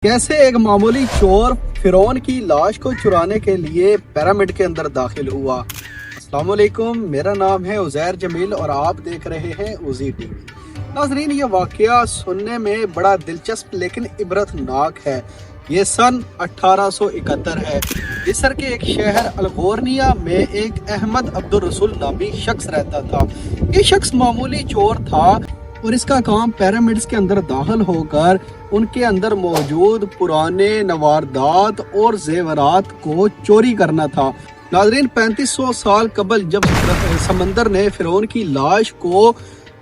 कैसे एक मामूली चोर फिरौन की लाश को चुराने के लिए पिरामिड के अंदर दाखिल हुआ। अस्सलाम वालेकुम, मेरा नाम है उज़ैर जमील और आप देख रहे हैं उज़ी टीवी। नाज़रीन, ये वाक़या सुनने में बड़ा दिलचस्प लेकिन इबरतनाक है। ये सन 1871 है। मिस्र के एक शहर अलगोर्निया में एक अहमद अब्दुल रसूल नामी शख्स रहता था। ये शख्स मामूली चोर था और इसका काम पिरामिड्स के अंदर दाखिल होकर उनके अंदर मौजूद पुराने नवारदात और जेवरात को चोरी करना था। नाज़रीन, 3500 साल कबल जब समंदर ने फिरौन की लाश को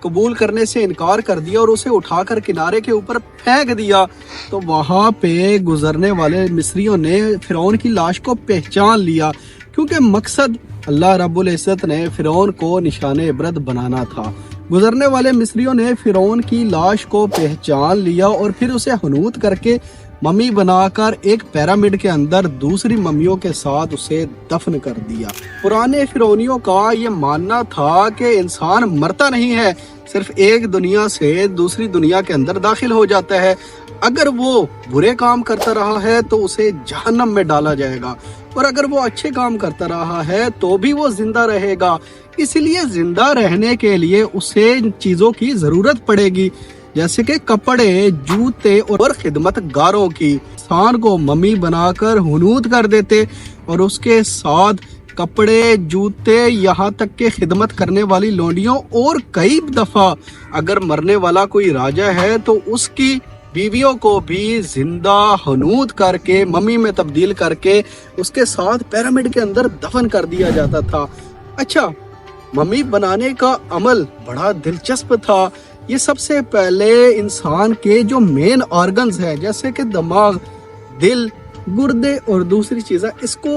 कबूल करने से इनकार कर दिया और उसे उठाकर किनारे के ऊपर फेंक दिया, तो वहाँ पे गुजरने वाले मिस्रियों ने फिरौन की लाश को पहचान लिया, क्योंकि मकसद अल्लाह रब्बुल इज़्ज़त ने फिरौन को निशाने इबरत बनाना था। गुजरने वाले मिस्रियों ने फिरौन की लाश को पहचान लिया और फिर उसे हनूत करके मम्मी बनाकर एक पिरामिड के अंदर दूसरी मम्मियों के साथ उसे दफन कर दिया। पुराने फिरौनियों का ये मानना था कि इंसान मरता नहीं है, सिर्फ एक दुनिया से दूसरी दुनिया के अंदर दाखिल हो जाता है। अगर वो बुरे काम करता रहा है तो उसे जहन्नम में डाला जाएगा, और अगर वो अच्छे काम करता रहा है तो भी वो जिंदा रहेगा। इसलिए जिंदा रहने के लिए उसे चीजों की जरूरत पड़ेगी, जैसे कि कपड़े, जूते और खिदमतगारों की। इंसान को मम्मी बनाकर हुनूत कर देते और उसके साथ कपड़े, जूते, यहाँ तक के खिदमत करने वाली लौंडियों, और कई दफा अगर मरने वाला कोई राजा है तो उसकी बीवियों को भी जिंदा हनूत करके मम्मी में तब्दील करके उसके साथ पिरामिड के अंदर दफन कर दिया जाता था। अच्छा, मम्मी बनाने का अमल बड़ा दिलचस्प था। ये सबसे पहले इंसान के जो मेन ऑर्गन्स है, जैसे कि दिमाग, दिल, गुर्दे और दूसरी चीज़ें, इसको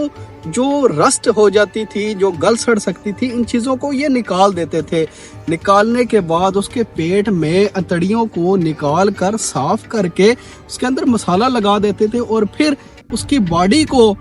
जो रस्ट हो जाती थी, जो गल सड़ सकती थी, इन चीज़ों को ये निकाल देते थे। निकालने के बाद उसके पेट में अंतड़ियों को निकाल कर साफ करके उसके अंदर मसाला लगा देते थे और फिर उसकी बॉडी को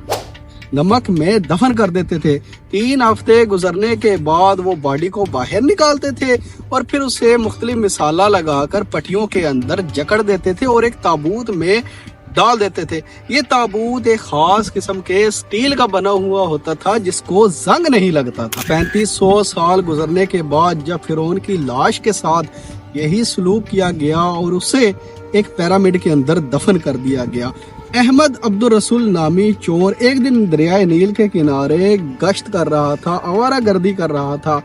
नमक में दफन कर देते थे। 3 हफ्ते गुजरने के बाद वो बॉडी को बाहर निकालते थे और फिर उसे मुख्तलिफ मसाला लगाकर पट्टियों के अंदर जकड़ देते थे और एक ताबूत में डाल देते थे। ये ताबूत एक खास किस्म के स्टील का बना हुआ होता था जिसको जंग नहीं लगता था। 3500 साल गुजरने के बाद जब फिरौन की लाश के साथ यही सलूक किया गया और उसे एक पिरामिड के अंदर दफन कर दिया गया। अहमद अब्दुल रसूल नामी चोर एक दिन दरियाए नील के किनारे गश्त कर रहा था, आवारागर्दी कर रहा था,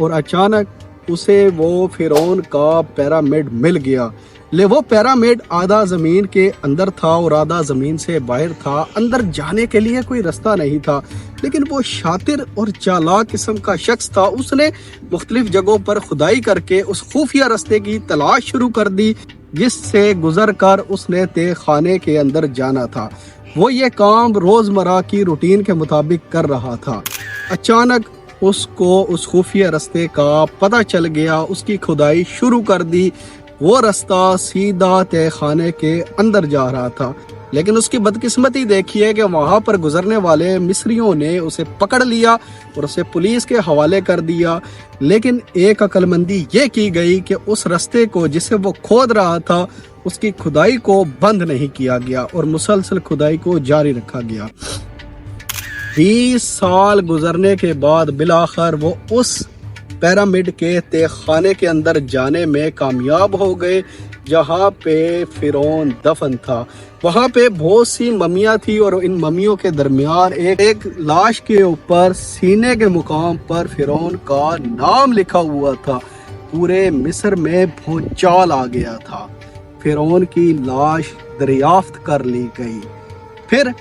और अचानक उसे वो फिरौन का पिरामिड मिल गया। वो पिरामिड आधा जमीन के अंदर था और आधा जमीन से बाहर था। अंदर जाने के लिए कोई रास्ता नहीं था, लेकिन वो शातिर और चालाक किस्म का शख्स था। उसने मुख्तलिफ जगहों पर खुदाई करके उस खुफिया रास्ते की तलाश शुरू कर दी, जिससे गुजर कर उसने तय खाने के अंदर जाना था। वो ये काम रोजमर्रा की रूटीन के मुताबिक कर रहा था। अचानक उसको उस खुफिया रास्ते का पता चल गया। उसकी खुदाई शुरू कर दी। वो रास्ता सीधा तय खाने के अंदर जा रहा था, लेकिन उसकी बदकिस्मती देखिए कि वहां पर गुजरने वाले मिस्रियों ने उसे पकड़ लिया और उसे पुलिस के हवाले कर दिया। लेकिन एक अक्लमंदी ये की गई कि उस रास्ते को जिसे वो खोद रहा था, उसकी खुदाई को बंद नहीं किया गया और मुसलसल खुदाई को जारी रखा गया। 20 साल गुजरने के बाद बिलाखिर वो उस पिरामिड के तहखाने के अंदर जाने में कामयाब हो गए, जहाँ पे फिरौन दफन था। वहाँ पे बहुत सी मम्मियाँ थी और इन मम्मियों के दरमियान एक लाश के ऊपर सीने के मुकाम पर फिरौन का नाम लिखा हुआ था। पूरे मिस्र में भूचाल आ गया था। फिरौन की लाश दरियाफ्त कर ली गई। फिर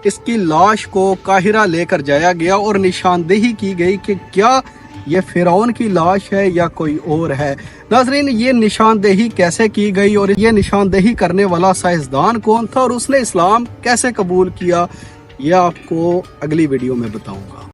इसकी लाश को काहिरा लेकर जाया गया और निशानदेही की गई कि क्या ये फिरौन की लाश है या कोई और है। नाज़रीन, ये निशानदेही कैसे की गई और ये निशानदेही करने वाला साइंसदान कौन था और उसने इस्लाम कैसे कबूल किया, यह आपको अगली वीडियो में बताऊंगा।